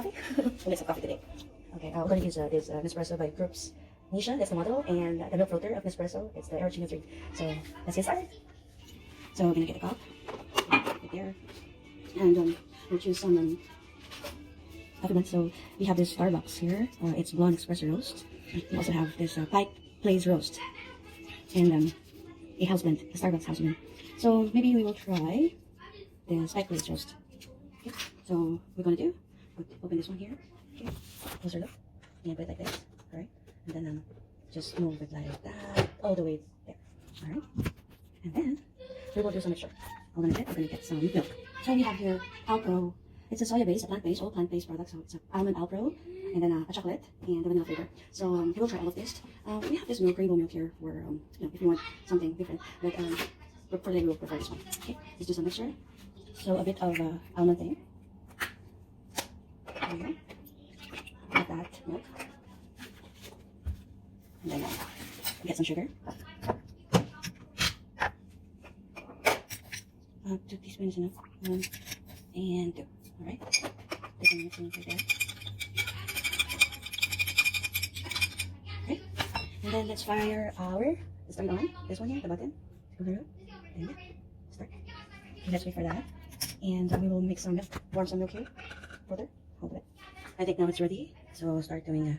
Coffee? We'll make some coffee today. Okay, we're going to use this Nespresso by Groups Nisha, that's the model, and the milk filter of Nespresso, it's the Aerochino 3. So let's get started. So we're going to get a cup, right there, and we'll choose some coffee blend. So we have this Starbucks here, it's blonde espresso roast. We also have this Pike Plains roast, and a house blend, the Starbucks house blend. So maybe we will try the Pike Plains roast. Okay, so we're going to do, open this one here, okay, close your look, and put it like this, alright, and then just move it like that, all the way there, alright, and then we will do some mixture. Hold on a bit, we're going to get some milk. So we have here Alpro, it's a soya base, a plant-based, all plant-based product, so it's an almond Alpro, and then a chocolate, and the vanilla flavor. So we will try all of this. We have this milk, rainbow milk here, for, you know, if you want something different, but for today we will prefer this one. Okay, let's do some mixture. So a bit of almond thing. There we go. Add that milk. And then get some sugar. 2 teaspoons enough. 1 and 2. Alright. Put them mixing right there. Okay. And then let's fire our start on. This one here, the button. Go through. Then start. Okay, let's wait for that. And we will mix some milk, warm some milk here. Further, hold it. I think now it's ready, so we'll start doing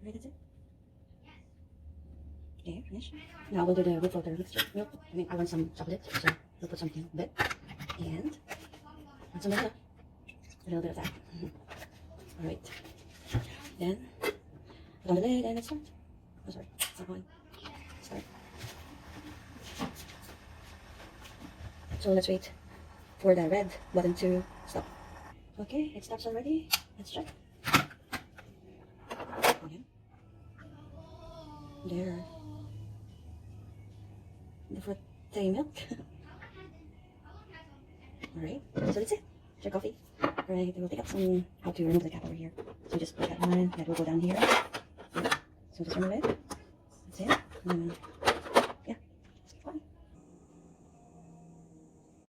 Right, that's it. Okay, finish. Now we'll do the milk filter mixture. Milk. I mean, I want some chocolate, so we'll put something a bit. And some vanilla. A little bit of that. Alright. Then put on the lid and let's start. Oh, sorry. It's not going. Start. So let's wait for the red button to stop. Okay, it stops already. Let's check. Okay. There. The fruity milk. Alright, so that's it. Your coffee. Alright, we'll take up some, how to remove the cap over here. So just push that one, that will go down here. Yeah. So just remove it. That's it.